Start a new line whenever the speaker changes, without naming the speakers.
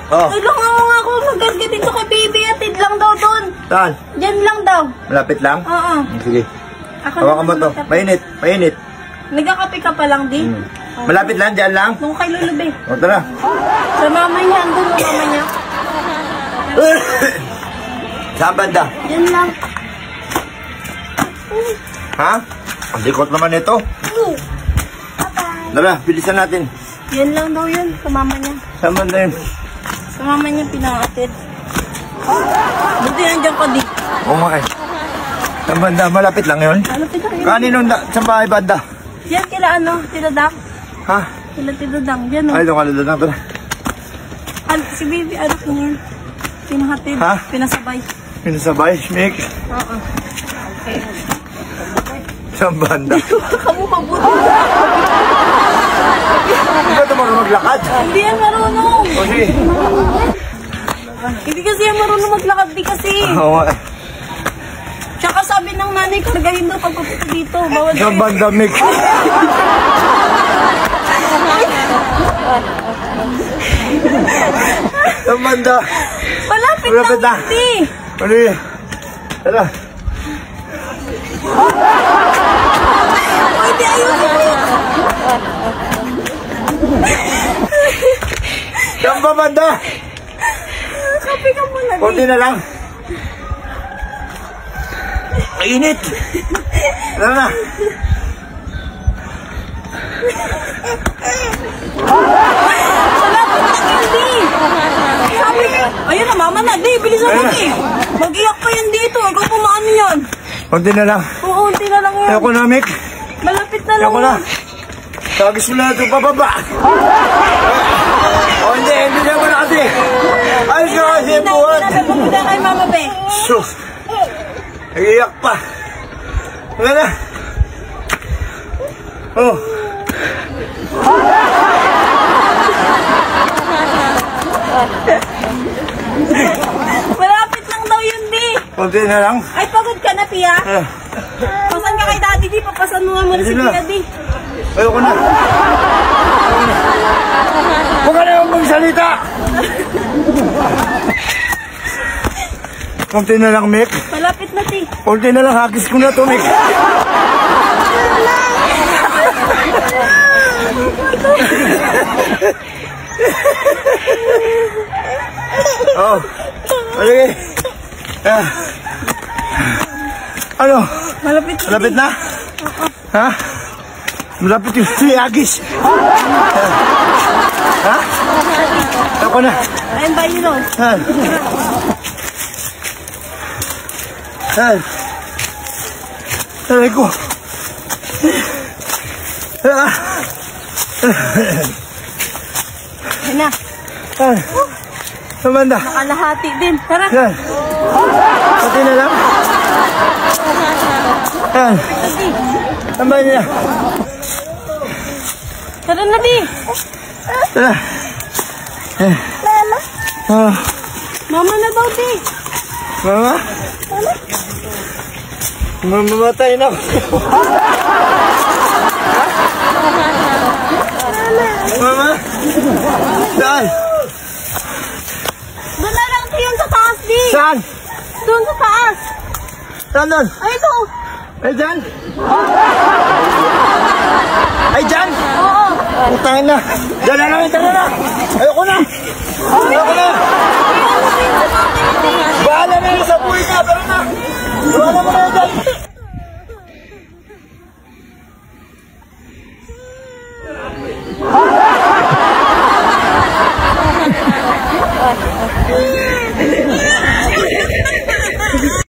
Oh.
Tulungan mo nga ako magkarga dito kay baby. Atid lang daw doon.
Saan?
Diyan lang daw.
Malapit lang?
Oo.
Sige.
Ako
Hawakan mo to. Mainit. Mainit.
Nagkakape ka pa lang, di?
Malapit lang, dyan lang.
Doon kay Lulube.
O, tara.
Sa mama niya, andun mo mama niya.
Saan banda?
Yan lang.
Ha? Ang likot naman ito. Tara, bilisan natin.
Yan lang daw yun, sa mama niya.
Saan banda yun?
Sa mama niya pinangatid. Buti nandiyan ka di.
Oo nga eh. Saan banda? Malapit lang yun?
Malapit lang yun.
Kaninong saan bahay banda?
Yan kila ano, Tidadang.
Ha?
Kila Tidadang, yan o.
Ay, doon ka lang. Tara.
Si baby, anak niya yun. Pinahatid,
Ha?
pinasabay.
Pinasabay, Mick.
Oo.
Saan banda?
Kamu mabuti.
Hindi ba ito marunong maglakad?
Hindi yan marunong.
O sige.
Hindi kasi yan marunong maglakad. Di kasi.
Oo nga.
Tsaka sabi ng nanay, kargahin daw pagpupunta dito. Bawal
Saan banda, Mick? Saan banda?
Malapit
Malapit
lang
na.
hindi.
Ano yun? Tara.
Pwede ayusin mo yun.
Saan ba banda?
Kape ka muna.
Kunti na lang. Mainit. Tara na.
Malapit lang hindi. Sabi ko, ayun na mama na. Di, bilisan mo di. Mag-iyak pa yan dito. Ikaw pumaano yan.
Kunti na lang.
Oo, unti na lang yan.
Ayoko na, Mick.
Malapit na lang.
Ayoko na. Tagis mo na ito pababa. O hindi na na kasi. Ayos ka kasi yung buwan.
Pagpunta kay mama be.
Sus. Nag-iyak pa. Wala na. Oh.
Malapit lang daw yun di.
Kunti na lang.
Ay, pagod ka na, Pia. Pasan ka kay daddy di. Papasan mo naman si Pia di.
Ayoko na. Huwag ka na magsalita. Kunti na lang, Mick.
Malapit na, ti.
Kunti na lang, hakis ko na to, Mick. Oh. Sige. Ano?
Malapit na.
Malapit na? Ha? Malapit yung agis. Ha? Ako na.
Ayun ba yun, Lord?
Han. Han. Aray ko.
Ayun na.
Han. Amanda.
Nakalahati din. Tara.
Han. Pati na lang. Han.
Di.
Tambay niya.
Tara na, di.
Tara. Oh.
Mama na daw, di.
Mama? Mamamatay na ako. Mama? Saan?
Doon na lang, di. Yun sa taas, di.
Saan?
Doon sa taas.
Saan doon?
Ay, ito.
Ay, dyan? Ay, dyan?
Oo.
Putahin na. Dyan na lang, dyan na. Ayoko na. Ayoko na.
Ay, ano ba yun sa